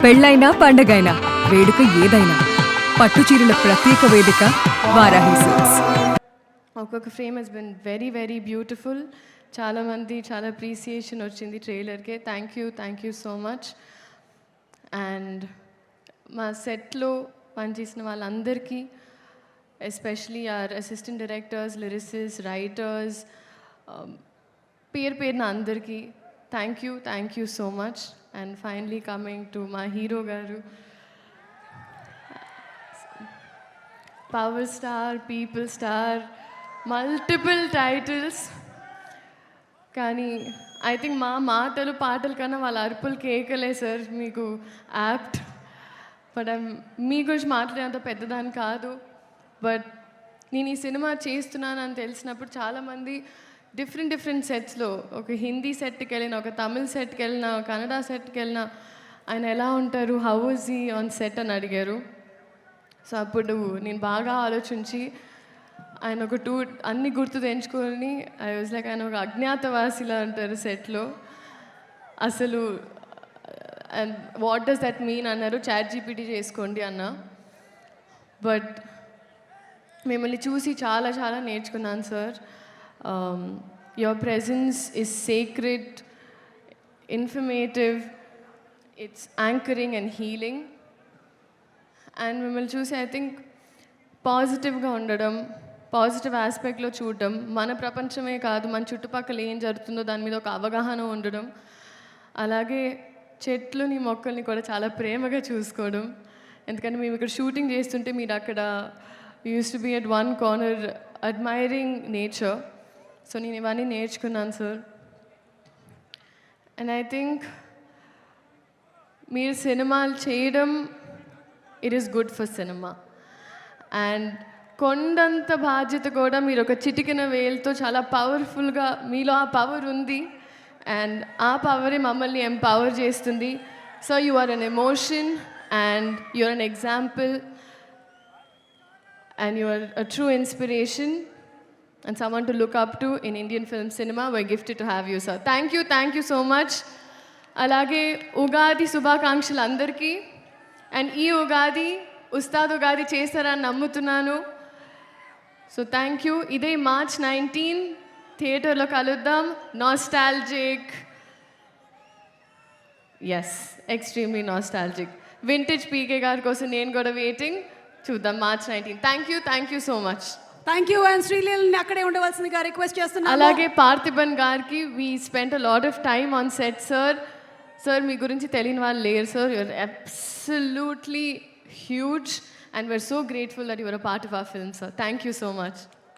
పెళ్ళైనా పండగైనా వేడుక ఏదైనా పట్టు చీరల ప్రత్యేక వేదిక వారాహి సిల్క్స్. ఒక్కొక్క frame has been very very beautiful. చాలామంది చాలా అప్రిసియేషన్ వచ్చింది ట్రైలర్కే. Thank you so much. And మా సెట్లో పనిచేసిన వాళ్ళందరికీ, especially our assistant directors, lyricist, writers, పేరున అందరికీ thank you so much. And finally coming to మా హీరో గారు, power star, people star, multiple titles. కానీ ఐ థింక్ మా మాటలు పాటల కన్నా వాళ్ళ అరుపులు కేకలే సార్ మీకు యాప్ట్. బట్ మీ గురించి మాట్లాడేంత పెద్దదాన్ని కాదు. బట్ నేను ఈ సినిమా చేస్తున్నానని తెలిసినప్పుడు చాలామంది డిఫరెంట్ సెట్స్లో, ఒక హిందీ సెట్కి వెళ్ళిన, ఒక తమిళ్ సెట్కి వెళ్ళిన, కన్నడ సెట్కి వెళ్ళిన, ఆయన ఎలా ఉంటారు, how is he on set అని అడిగారు. సో అప్పుడు నేను బాగా ఆలోచించి ఆయన ఒక అన్ని గుర్తు తెంచుకొని ఐ వాజ్ లైక్, ఆయన ఒక అజ్ఞాతవాసిలా అంటారు సెట్లో. అసలు and what does that mean అన్నారు. ChatGPT చేసుకోండి అన్న. బట్ మిమ్మల్ని చూసి చాలా నేర్చుకున్నాను sir. Your presence is sacred, informative, it's anchoring and healing. And మిమ్మల్ని చూసి ఐ థింక్ పాజిటివ్గా ఉండడం, పాజిటివ్ ఆస్పెక్ట్లో చూడడం, మన ప్రపంచమే కాదు మన చుట్టుపక్కల ఏం జరుగుతుందో దాని మీద ఒక అవగాహన ఉండడం, అలాగే చెట్లుని మొక్కల్ని కూడా చాలా ప్రేమగా చూసుకోవడం. ఎందుకంటే మేము ఇక్కడ షూటింగ్ చేస్తుంటే మీరు అక్కడ used to be at one corner admiring nature. So నేను ఇవన్నీ నేర్చుకున్నాను సార్. అండ్ ఐ థింక్ మీరు సినిమాలు చేయడం, it is good for cinema. And కొండంత బాధ్యత కూడా మీరు ఒక చిటికిన వేలుతో చాలా పవర్ఫుల్గా, మీలో ఆ పవర్ ఉంది. అండ్ ఆ పవరే మమ్మల్ని ఎంపవర్ చేస్తుంది. So you are an emotion and you are an example and you are a true inspiration and someone to look up to in Indian film cinema. We're gifted to have you, sir. Thank you so much. Alage Ugadi Subhakankshalu andarki. And ee Ugadi Ustad Ugadi chestarani nammutunnanu. So thank you. Ide March 19 theater lo kaluddam. Nostalgic. Yes, extremely nostalgic. Vintage PK గారి కోసం నేను కూడా waiting. చూద్దాం March 19. Thank you so much. Thank you. And శ్రీలీలని అక్కడే ఉండవలసిందిగా request చేస్తున్నాను. అలాగే పార్థిబన్ గారికి, we spent a lot of time on set sir. మీ గురించి తెలియని వాళ్ళు లేరు సార్. You're absolutely huge and we're so grateful that your a part of our film sir. Thank you so much.